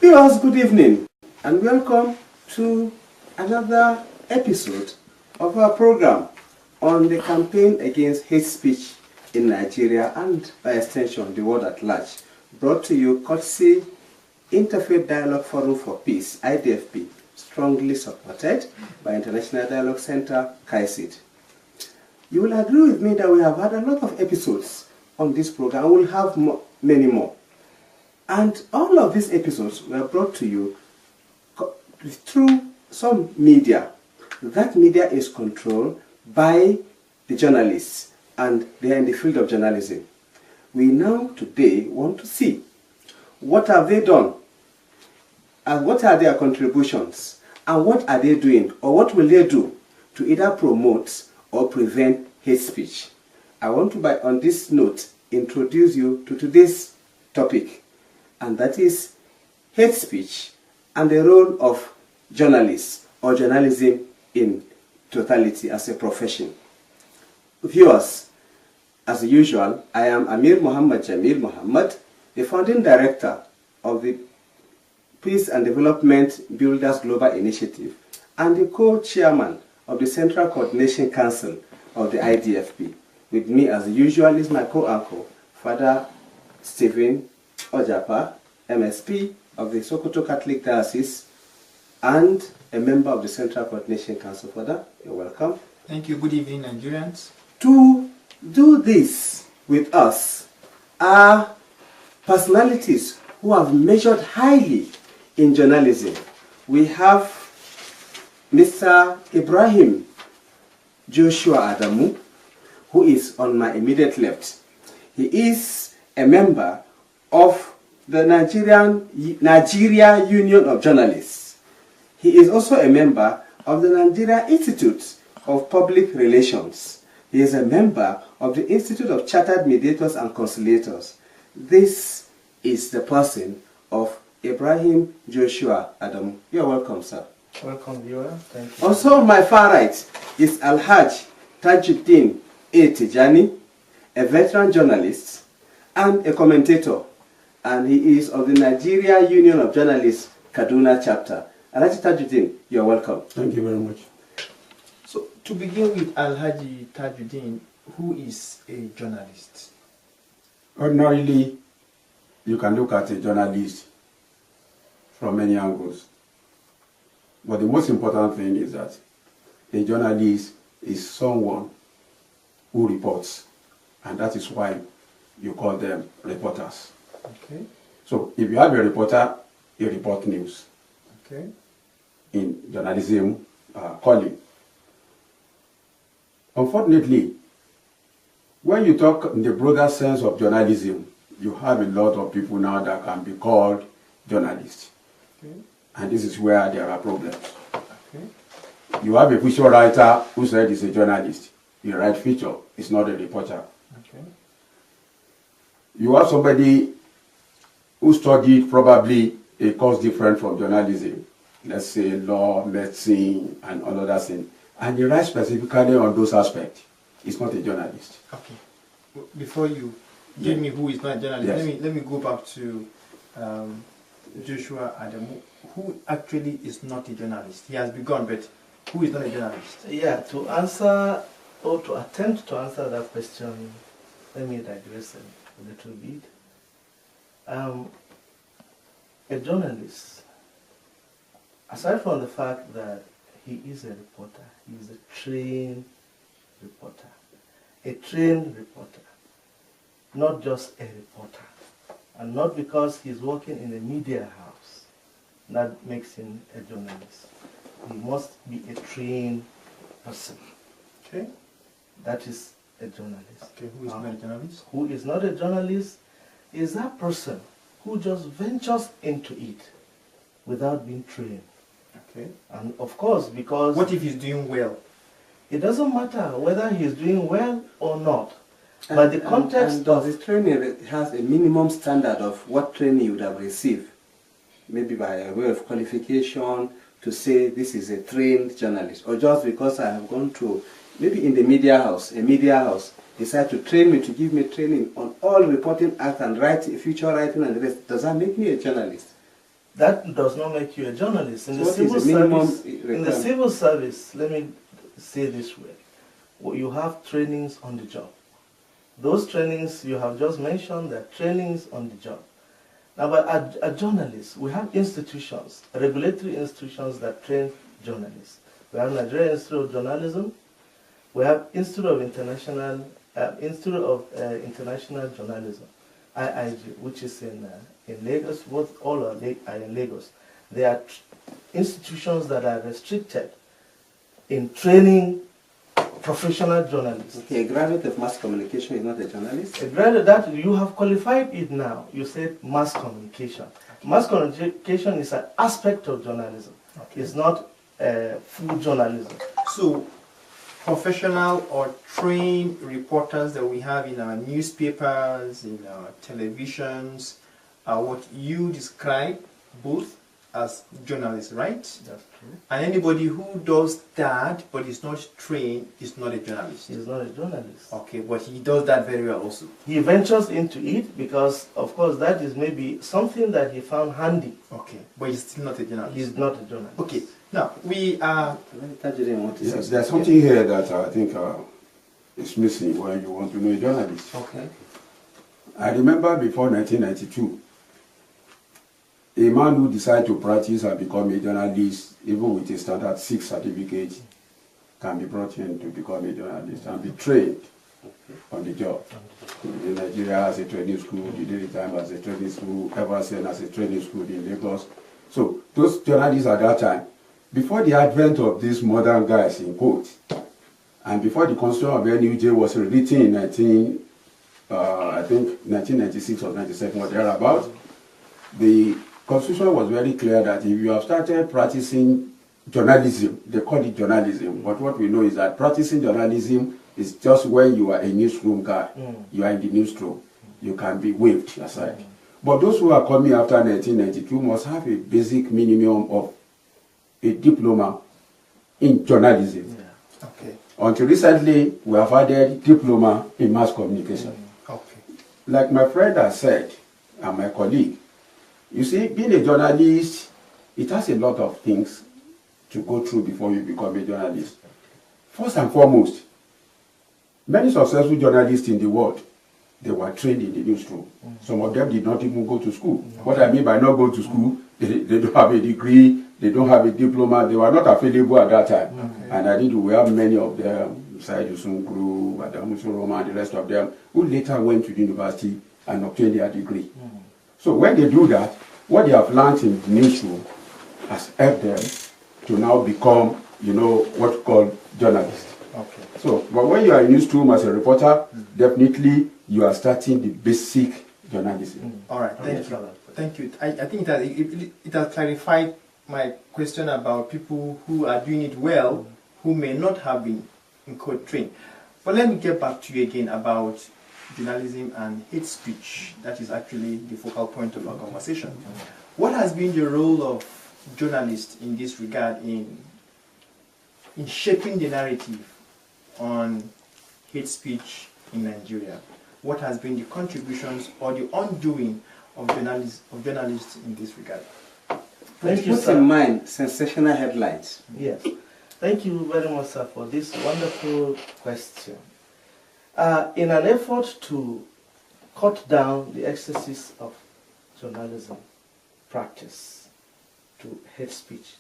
Viewers, good evening and welcome to another episode of our program on the campaign against hate speech in Nigeria and by extension the world at large, brought to you courtesy Interfaith Dialogue Forum for Peace, IDFP, strongly supported by International Dialogue Center, KAICID. You will agree with me that we have had a lot of episodes on this program and we'll have many more. And all of these episodes were brought to you through some media. That media is controlled by the journalists and they are in the field of journalism. We now today want to see what have they done and what are their contributions and what are they doing or what will they do to either promote or prevent hate speech. I want to, on this note, introduce you to today's topic, and that is hate speech and the role of journalists or journalism in totality as a profession. Viewers, as usual, I am Amir Muhammad Jamil Muhammad, the founding director of the Peace and Development Builders Global Initiative and the co-chairman of the Central Coordination Council of the IDFP. With me, as usual, is my co-uncle, Father Stephen Ojapa, MSP of the Sokoto Catholic Diocese and a member of the Central Coordination Council. Father, you're welcome. Thank you. Good evening, Nigerians. To do this with us are personalities who have measured highly in journalism. We have Mr. Ibrahim Joshua Adamu, who is on my immediate left. He is a member of the Nigeria Union of Journalists. He is also a member of the Nigeria Institute of Public Relations. He is a member of the Institute of Chartered Mediators and Conciliators. This is the person of Ibrahim Joshua Adamu. You're welcome, sir. Welcome, viewer. Thank you. Also on my far right is Alhaj Tajuddin A. Tijani, a veteran journalist and a commentator, and he is of the Nigeria Union of Journalists Kaduna chapter. Alhaji Tajuddin, you're welcome. Thank you very much. So, to begin with, Alhaji Tajuddin, who is a journalist? Ordinarily, you can look at a journalist from many angles. But the most important thing is that a journalist is someone who reports, and that is why you call them reporters. Okay. So if you have a reporter, you report news. Okay. In journalism calling. Unfortunately, when you talk in the broader sense of journalism, you have a lot of people now that can be called journalists. Okay. And this is where there are problems. Okay. You have a fiction writer who said he's a journalist. He writes fiction, he's not a reporter. Okay. You have somebody who studied probably a course different from journalism, let's say law, medicine, and all other things, and he writes specifically on those aspects. He's not a journalist. Okay. Before you give me who is not a journalist, Yes. let me go back to Joshua Adamu, who actually is not a journalist. He has begun, but who is not a journalist? Yeah, to answer or to attempt to answer that question, let me digress a little bit. A journalist, aside from the fact that he is a reporter, he is a trained reporter. A trained reporter, not just a reporter. And not because he's working in a media house, that makes him a journalist. He must be a trained person. Okay. That is a journalist. Okay, who is not a journalist? Who is not a journalist is that person who just ventures into it without being trained. Okay. And of course, because What if he's doing well? it doesn't matter whether he's doing well or not. But the context and does the training has a minimum standard of what training you would have received? Maybe by a way of qualification to say this is a trained journalist, or just because I have gone to, maybe in the media house, a media house, decide to train me, to give me training on all reporting act and writing, future writing and the rest. Does that make me a journalist? that does not make you a journalist. In So the what is civil the minimum service, in the requirement? civil service, let me say this way: you have trainings on the job. Those trainings you have just mentioned, they're trainings on the job. Now, but as journalists, we have institutions, regulatory institutions that train journalists. We have Nigerian Institute of Journalism. We have Institute of International Journalism, IIJ, which is in Lagos. All are in Lagos. They are institutions that are restricted in training professional journalists. Okay, a graduate of mass communication is not a journalist? A graduate that you have qualified it now. You said mass communication. Mass communication is an aspect of journalism. It's not full journalism. So, professional or trained reporters that we have in our newspapers, in our televisions, are what you describe both as journalists, right? That's true. And anybody who does that but is not trained is not a journalist. He's not a journalist. Okay, but he does that very well also. He ventures into it because, of course, that is maybe something that he found handy. Okay, but he's still not a journalist. He's not a journalist. Okay, now we are. Yes, there's something here that I think is missing when you want to know a journalist. Okay. I remember before 1992, a man who decided to practice and become a journalist, even with a standard 6 certificate, can be brought in to become a journalist and be trained on the job. In Nigeria as a training school, the Daily Time as a training school, Everson as a training school in Lagos. So those journalists at that time, before the advent of these modern guys in quotes, and before the Constitution of NUJ was written in I think 1996 or 97 or thereabout, the Constitution was very clear that if you have started practicing journalism, they call it journalism, but what we know is that practicing journalism is just when you are a newsroom guy, you are in the newsroom, you can be waved aside. But those who are coming after 1992 must have a basic minimum of a diploma in journalism. Yeah. Okay. Until recently, we have added diploma in mass communication. Okay. Like my friend has said, and my colleague, you see, being a journalist, it has a lot of things to go through before you become a journalist. First and foremost, many successful journalists in the world, they were trained in the newsroom. Some of them did not even go to school. What I mean by not go to school, they don't have a degree, they don't have a diploma, they were not available at that time. And I think we have many of them, Said Usunkuru, Madam Usuroma, and the rest of them, who later went to the university and obtained their degree. So when they do that, what they have learned in the newsroom has helped them to now become, you know, what you call journalists. Okay. So, but when you are in newsroom as a reporter, definitely you are starting the basic journalism. All right. Thank you. Thank you. I think that it has clarified my question about people who are doing it well, who may not have been in code trained. But let me get back to you again about journalism and hate speech. That is actually the focal point of our conversation. What has been the role of journalists in this regard in shaping the narrative on hate speech in Nigeria? What has been the contributions or the undoing of journalists in this regard? Thank you, Put sir. in mind sensational headlines. Yes. Thank you very much, sir, for this wonderful question. In an effort to cut down the excesses of journalism practice to hate speech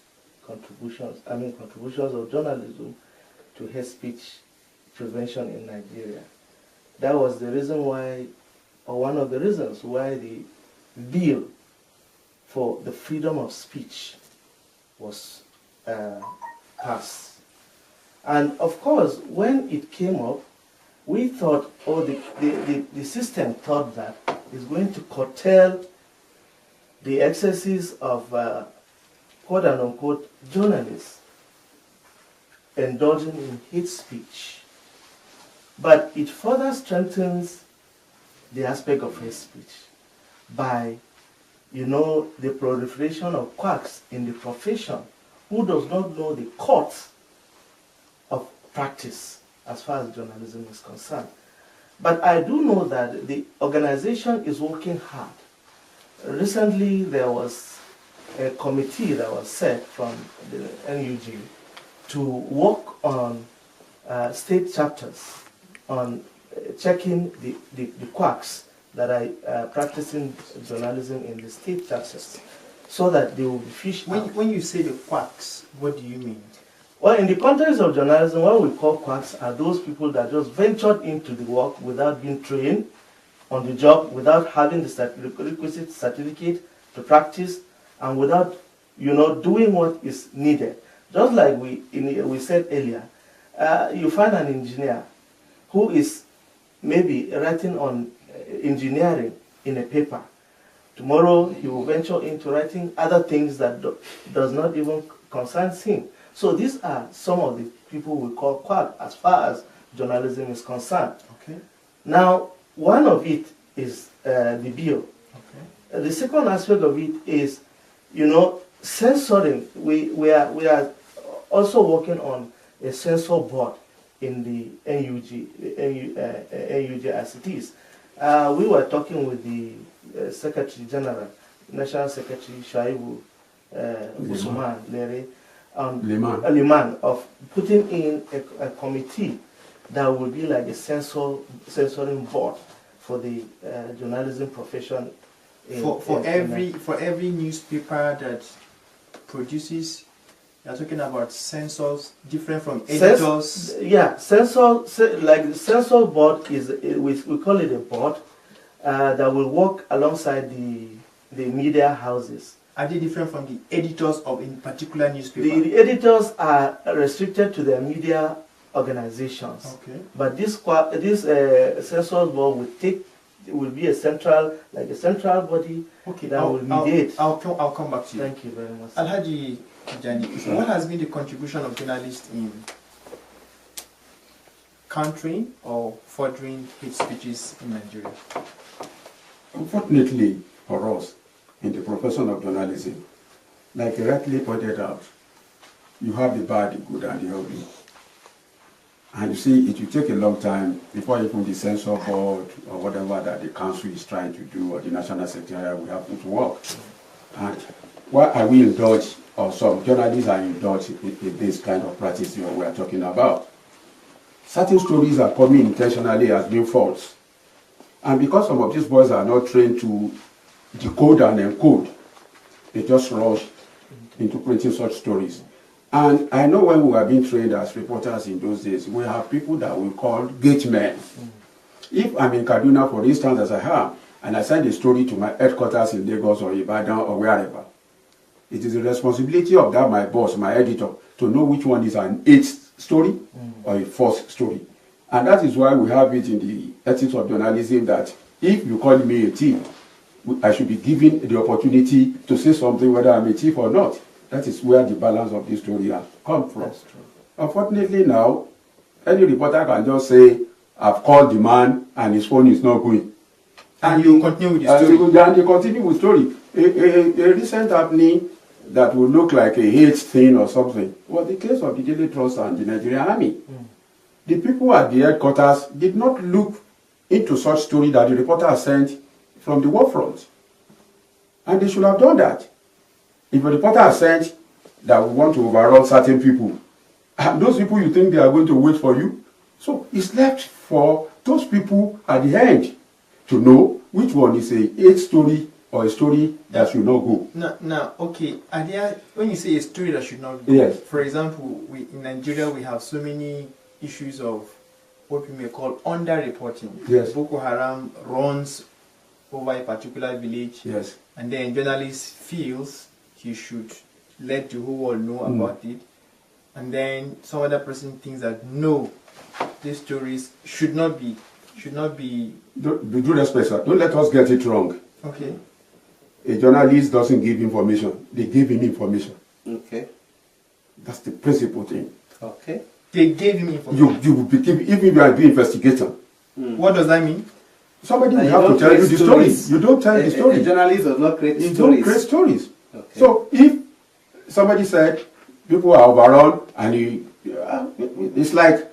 contributions of journalism to hate speech prevention in Nigeria. That was the reason why, or one of the reasons why the bill for the freedom of speech was passed. And of course, when it came up, we thought, or the system thought that it's going to curtail the excesses of quote and unquote journalists indulging in hate speech. But it further strengthens the aspect of hate speech by, the proliferation of quacks in the profession who does not know the course of practice as far as journalism is concerned. But I do know that the organization is working hard. Recently there was a committee that was set from the NUG to work on state chapters on checking the quacks that are practicing journalism in the state chapters, so that they will be fished out. When you say the quacks, what do you mean? Well, in the context of journalism, what we call quacks are those people that just ventured into the work without being trained on the job, without having the requisite certificate to practice, and without, doing what is needed. Just like we said earlier, you find an engineer who is maybe writing on engineering in a paper. Tomorrow he will venture into writing other things that does not even concern him. So these are some of the people we call quack as far as journalism is concerned. Okay. Now, one of it is the bill. Okay. The second aspect of it is, censoring. We are also working on a censor board in the NUG as it is. We were talking with the Secretary General, National Secretary Shaibu Usman Lere, Liman, of putting in a committee that will be like a censoring board for the journalism profession. For every newspaper that produces, you're talking about censors different from editors. Like the censor board is we call it a board that will work alongside the media houses. Are they different from the editors of a particular newspaper? The editors are restricted to their media organizations. Okay. But this censor board will be a central body that will mediate. I'll come back to you. Thank you very much. Alhaji Jani, what has been the contribution of journalists in countering or furthering hate speeches in Nigeria? Unfortunately for us, in the profession of journalism, like you rightly pointed out, you have the bad, the good, and the ugly. And you see, it will take a long time before even the censor board or whatever that the council is trying to do, or the national secretariat will happen to work. And why are we indulged, or some journalists are indulged in this kind of practice we are talking about? Certain stories are coming intentionally as being false. And because some of these boys are not trained to decode and encode, they just rush into printing such stories. And I know when we were being trained as reporters in those days, we have people that we call gate men. If I'm in Kaduna, for instance, as I am, and I send a story to my headquarters in Lagos or Ibadan or wherever, it is the responsibility of that, my boss, my editor, to know which one is an eighth story or a fourth story. And that is why we have it in the ethics of journalism that if you call me a thief, I should be given the opportunity to say something whether I'm a thief or not. That is where the balance of this story has come from. That's true. Unfortunately now, any reporter can just say, I've called the man and his phone is not going. And you continue with the story. And you continue with the story. A recent happening that would look like a hate thing or something was the case of the Daily Trust and the Nigerian Army. The people at the headquarters did not look into such story that the reporter sent from the war front. And they should have done that. If a reporter has sent that we want to overrun certain people, and those people you think they are going to wait for you, so it's left for those people at the end to know which one is a hate story or a story that should not go. Now, okay, when you say a story that should not go, yes. For example, in Nigeria we have so many issues of what we may call underreporting. Yes. Boko Haram runs over a particular village, Yes. and then journalist feels he should let the whole world know about it, and then some other person thinks that no, these stories should not be. With due respect, sir, don't let us get it wrong. Okay. A journalist doesn't give information; they give him information. Okay. That's the principal thing. Okay. They gave him information. You will be even if you are doing investigation. What does that mean? Somebody will And have you to tell you don't the create story. stories. You don't tell the story. A journalist does not create You stories. don't create stories. Okay. So if somebody said people are overrun and it's like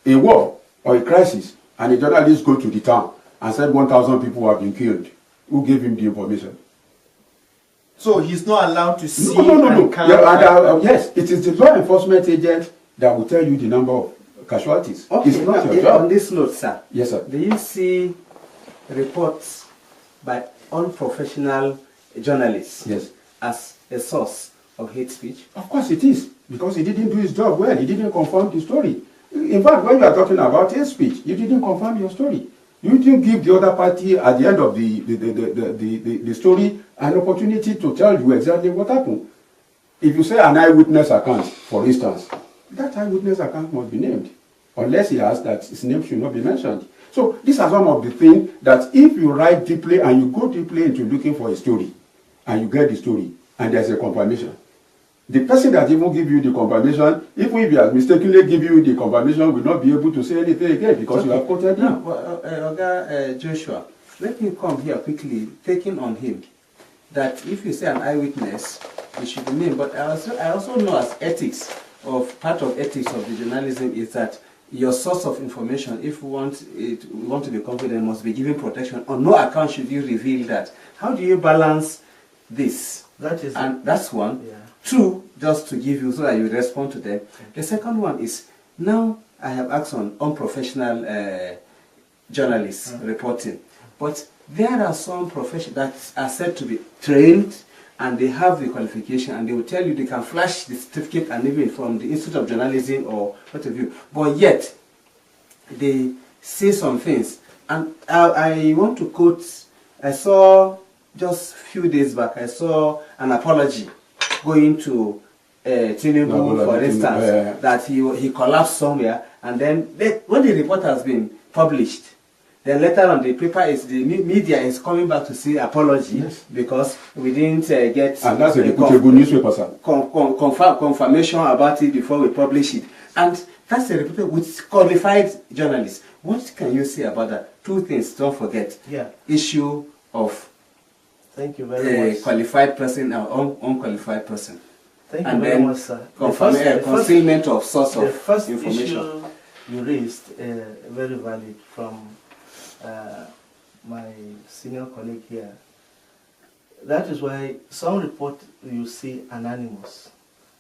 a war or a crisis, and a journalist go to the town and said 1,000 people have been killed, who gave him the information? So he's not allowed to see No. and count. Yeah, yes, it is the law enforcement agent that will tell you the number of casualties. Okay, It's not now, your job. on this note, sir, Yes, sir. do you see reports by unprofessional journalists Yes. as a source of hate speech? Of course it is, because he didn't do his job well. He didn't confirm the story. In fact, when you are talking about hate speech, you didn't confirm your story. You didn't give the other party at the end of the story an opportunity to tell you exactly what happened. If you say an eyewitness account, for instance, that eyewitness account must be named, unless he asks that his name should not be mentioned. So these are some of the things that if you write deeply and you go deeply into looking for a story, and you get the story, and there's a confirmation, the person that even give you the confirmation, even if he has mistakenly give you the confirmation, will not be able to say anything again because you have quoted him. Now, Oga Joshua, let me come here quickly, taking on him, that if you say an eyewitness, it should be named. But I also know as ethics, part of ethics of the journalism is that your source of information, if we want to be confident, must be given protection. On no account should you reveal that. How do you balance this? That is And that's one. Yeah. Two, just to give you so that you respond to them. The second one is, now I have asked on unprofessional journalists reporting, but there are some professionals that are said to be trained and they have the qualification and they will tell you they can flash the certificate and even from the Institute of Journalism or what have you, but yet they say some things. And I want to quote, I saw just a few days back, I saw an apology going to Tinubu, for instance, that he collapsed somewhere, and then when the report has been published, then later on the media is coming back to say apology, yes, because we didn't get and that's a reputable newspaper, sir. Confirmation about it before we publish it, and that's a reputable with qualified journalists. What can you say about that? Two things, don't forget. Yeah. Issue of thank you very much. Qualified person or unqualified person. Thank and you very much, sir. Concealment of source of the first information. Issue you raised, very valid from my senior colleague here. That is why some report you see anonymous.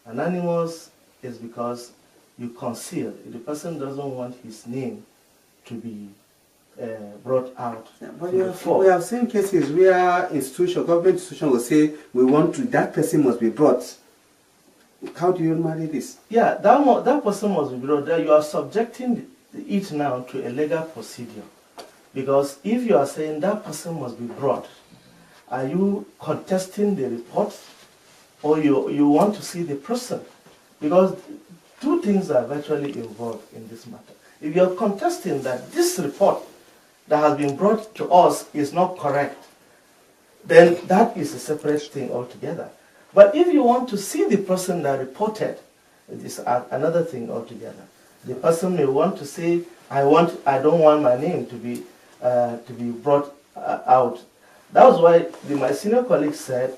Anonymous is because you conceal. The person doesn't want his name to be brought out. Yeah, but we have seen cases where government institution will say we want to, that person must be brought. How do you marry this? Yeah, that person must be brought. You are subjecting it now to a legal procedure. Because if you are saying that person must be brought, are you contesting the report or you want to see the person? Because two things are virtually involved in this matter. If you are contesting that this report that has been brought to us is not correct, then that is a separate thing altogether. But if you want to see the person that reported, it is another thing altogether. The person may want to say, I don't want my name to be brought out. That was why my senior colleague said,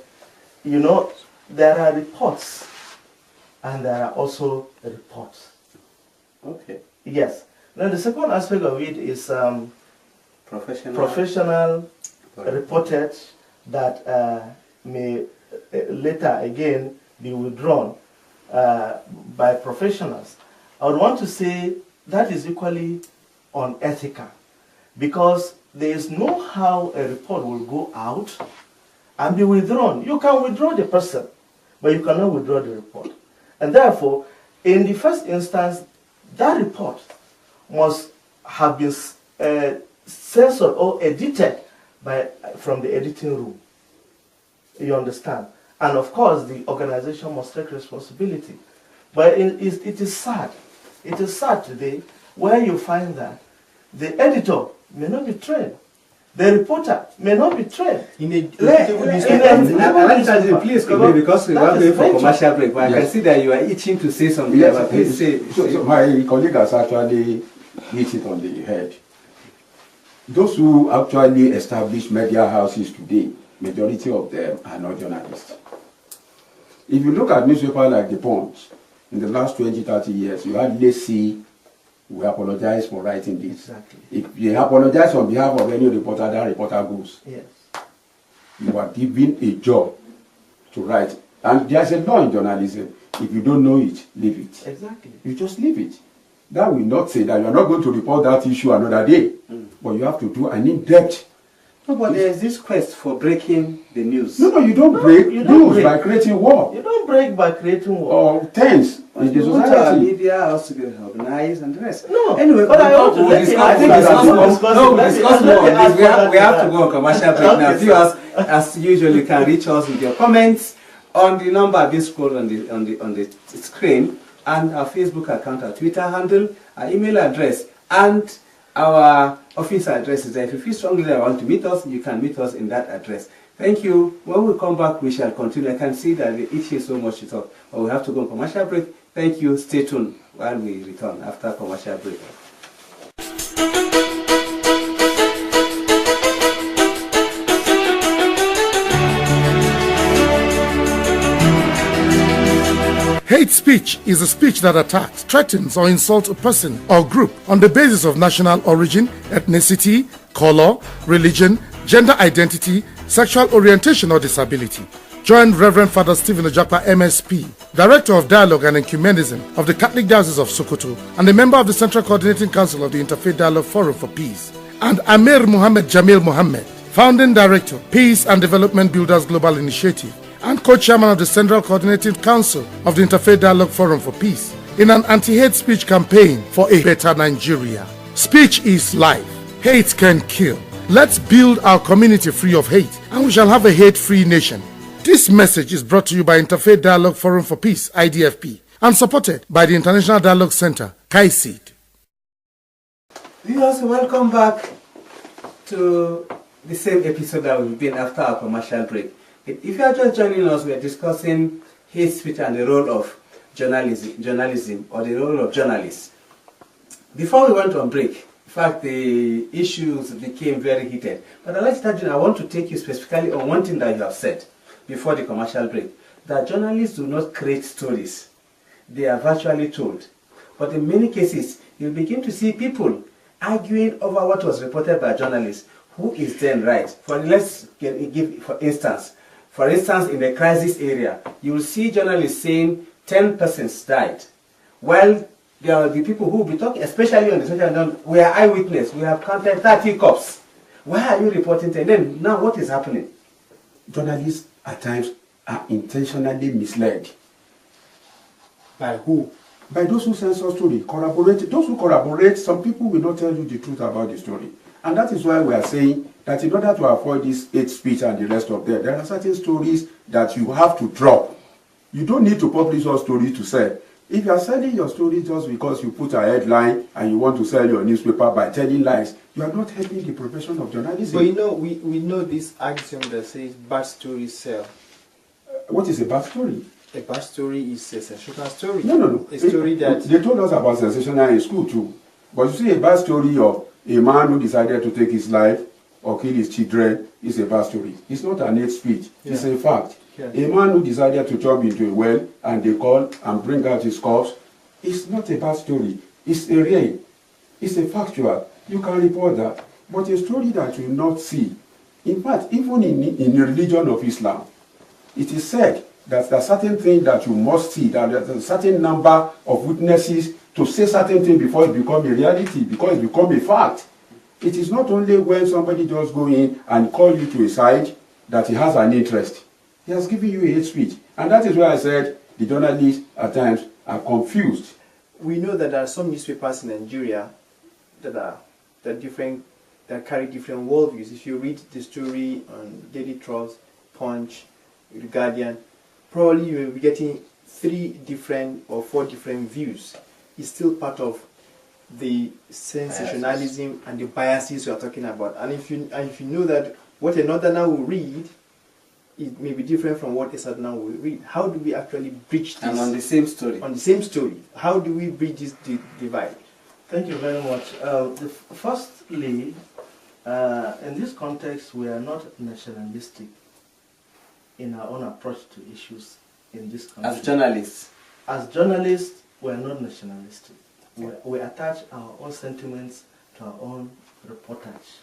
you know, there are reports and there are also reports. Okay. Yes. Now the second aspect of it is professional reported that may later again be withdrawn by professionals. I would want to say that is equally unethical, because there is no how a report will go out and be withdrawn. You can withdraw the person, but you cannot withdraw the report. And therefore, in the first instance, that report must have been censored or edited from the editing room. You understand? And of course, the organization must take responsibility. But it is sad. It is sad today where you find that the editor may not be trained. The reporter may not be trained. Please continue, because we are going for commercial break. But I can see that you are itching to say something. Yes, please say. So my colleague has actually hit it on the head. Those who actually establish media houses today, majority of them are not journalists. If you look at newspapers like The Punch, in the last 20, 30 years, you hardly see, we apologize for writing this. Exactly. If you apologize on behalf of any reporter, that reporter goes. Yes. You are given a job to write. And there's a law in journalism. If you don't know it, leave it. Exactly. You just leave it. That will not say that you are not going to report that issue another day. But you have to do an in-depth. No, but there is this quest for breaking the news. No, you don't break you don't news break. by creating war You don't break by creating war. or tense But in the we want our society. media also to be organized and the rest. No, Anyway, but I want to we'll let me discuss, add I think that. discuss I'm not more. discussing- No, we'll let me- discuss let more me on add this. We have further to that. go on commercial break now. Okay, Viewers, as usual, you can reach us with your comments on the number being scrolled on the screen, and our Facebook account, our Twitter handle, our email address, and our office address is there. If you feel strongly that you want to meet us, you can meet us in that address. Thank you. When we come back, we shall continue. I can see that the issue is so much to talk, but we have to go on commercial break. Thank you. Stay tuned while we return after commercial break. Hate speech is a speech that attacks, threatens, or insults a person or group on the basis of national origin, ethnicity, color, religion, gender identity, sexual orientation, or disability. Join Reverend Father Stephen Ojakpa, MSP, Director of Dialogue and Ecumenism of the Catholic Diocese of Sokoto, and a member of the Central Coordinating Council of the Interfaith Dialogue Forum for Peace, and Amir Muhammad Jamil Mohammed, Founding Director, Peace and Development Builders Global Initiative, and co-chairman of the Central Coordinating Council of the Interfaith Dialogue Forum for Peace, in an anti-hate speech campaign for a better Nigeria. Speech is life. Hate can kill. Let's build our community free of hate, and we shall have a hate-free nation. This message is brought to you by Interfaith Dialogue Forum for Peace, IDFP, and supported by the International Dialogue Center, KAICID. Viewers, welcome back to the same episode that we've been after our commercial break. If you are just joining us, we are discussing hate speech and the role of journalism or the role of journalists. Before we went on break, in fact, the issues became very heated. But I'd like to start, I want to take you specifically on one thing that you have said before the commercial break, that journalists do not create stories. They are virtually told. But in many cases, you begin to see people arguing over what was reported by journalists. Who is then right? Let's give, for instance, in the crisis area, you will see journalists saying 10 persons died. Well, there are the people who will be talking, especially on the social media, we are eyewitness, we have counted 30 cops. Why are you reporting 10? Then, now what is happening? Journalists at times are intentionally misled. By who? By those who censor story, corroborate. Those who corroborate, some people will not tell you the truth about the story. And that is why we are saying that in order to avoid this hate speech and the rest of them, there are certain stories that you have to drop. You don't need to publish your story to sell. If you are selling your story just because you put a headline and you want to sell your newspaper by telling lies, you are not helping the profession of journalism. But you know, we know this axiom that says bad stories sell. What is a bad story? A bad story is a sensational story. No. A story that... They told us about sensational in school too. But you see, a bad story of a man who decided to take his life or kill his children is a bad story. It's not an hate speech. Yeah. It's a fact. Yeah. A man who decided to jump into a well and they call and bring out his corpse, it's not a bad story. It's a real. It's a factual. You can report that. But a story that you will not see. In fact, even in the religion of Islam, it is said that there are certain things that you must see, that there's a certain number of witnesses to say certain things before it becomes a reality, because it becomes a fact. It is not only when somebody just go in and call you to a side that he has an interest. He has given you a hate speech. And that is why I said the journalists at times are confused. We know that there are some newspapers in Nigeria that carry different worldviews. If you read the story on Daily Trust, Punch, The Guardian, probably you will be getting 3 different or 4 different views. It's still part of the sensationalism and the biases we are talking about. And if you know that what a northerner will read, it may be different from what a southerner will read. How do we actually bridge this? And on the same story. On the same story. How do we bridge this divide? Thank you very much. Firstly, in this context, we are not nationalistic in our own approach to issues in this country. As journalists. As journalists, we are not nationalistic. We attach our own sentiments to our own reportage.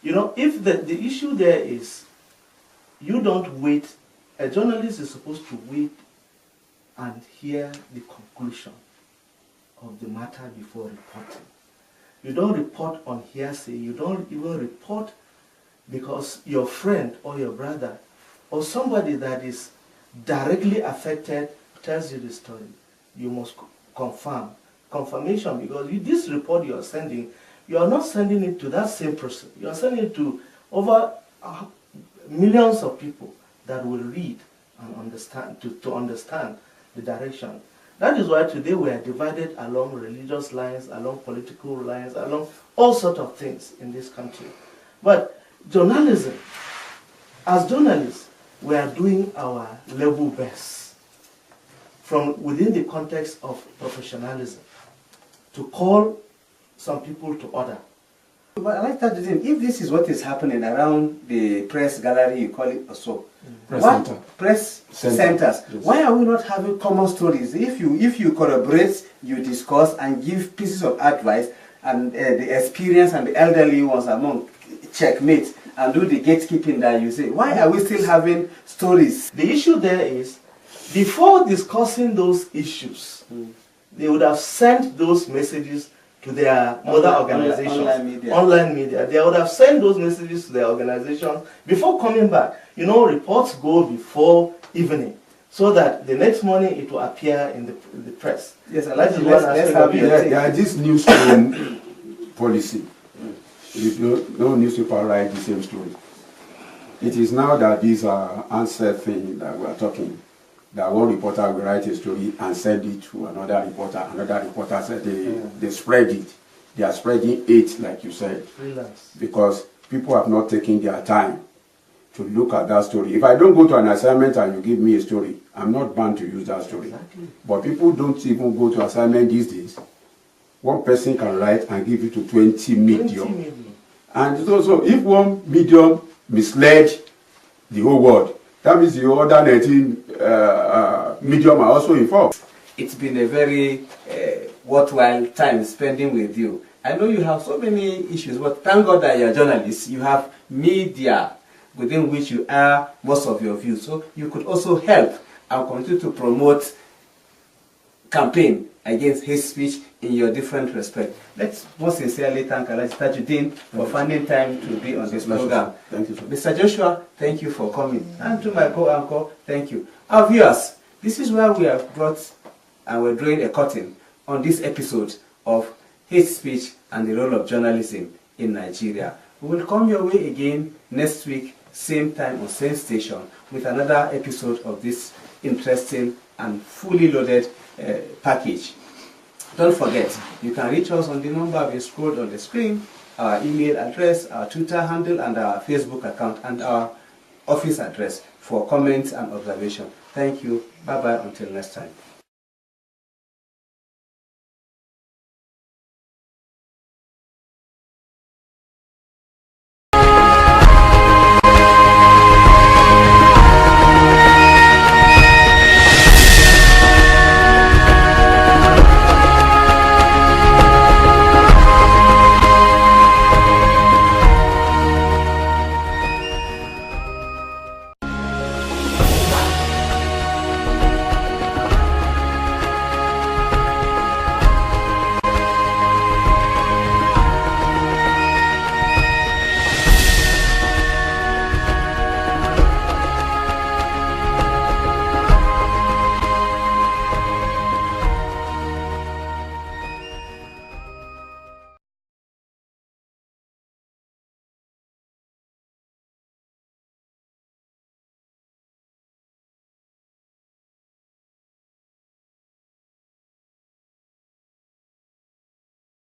You know, if the issue there is you don't wait a journalist is supposed to wait and hear the conclusion of the matter before reporting. You don't report on hearsay. You don't even report because your friend or your brother or somebody that is directly affected tells you the story. You must confirmation, because this report you are sending, you are not sending it to that same person. You are sending it to over millions of people that will read and understand, to understand the direction. That is why today we are divided along religious lines, along political lines, along all sorts of things in this country. But journalism, as journalists, we are doing our level best from within the context of professionalism to call some people to order. But I like that, if this is what is happening around the press gallery, you call it or so, press centers, yes. Why are we not having common stories? If you collaborate, you discuss and give pieces of advice, and the experience and the elderly ones among checkmate and do the gatekeeping that you say, why are we still having stories? The issue there is, before discussing those issues, they would have sent those messages to their mother organizations, online media. They would have sent those messages to their organizations before coming back. You know, reports go before evening, so that the next morning it will appear in the press. Yes, that is one aspect of it. There are this newsroom policy. If no newspaper write the same story. It is now that these are answered things that we are talking. That one reporter will write a story and send it to another reporter said they spread it. They are spreading it, like you said. Freelance. Because people have not taken their time to look at that story. If I don't go to an assignment and you give me a story, I'm not bound to use that story. Exactly. But people don't even go to assignment these days. One person can write and give it to 20 medium. And so if one medium misled the whole world, that means the other 19 medium are also involved. It's been a very worthwhile time spending with you. I know you have so many issues, but thank God that you're journalists. You have media within which you air most of your views. So you could also help and continue to promote campaign against hate speech in your different respects. Let's most sincerely thank Alhaji Tajuddin for finding time to be on this program. Thank you, sir. Mr. Joshua, thank you for coming. And to my co-anchor, thank you. Our viewers, this is where we have brought and we're drawing a curtain on this episode of hate speech and the role of journalism in Nigeria. We will come your way again next week, same time on same station, with another episode of this interesting and fully loaded package. Don't forget, you can reach us on the number we scrolled on the screen, our email address, our Twitter handle, and our Facebook account, and our office address for comments and observation. Thank you. Bye-bye until next time.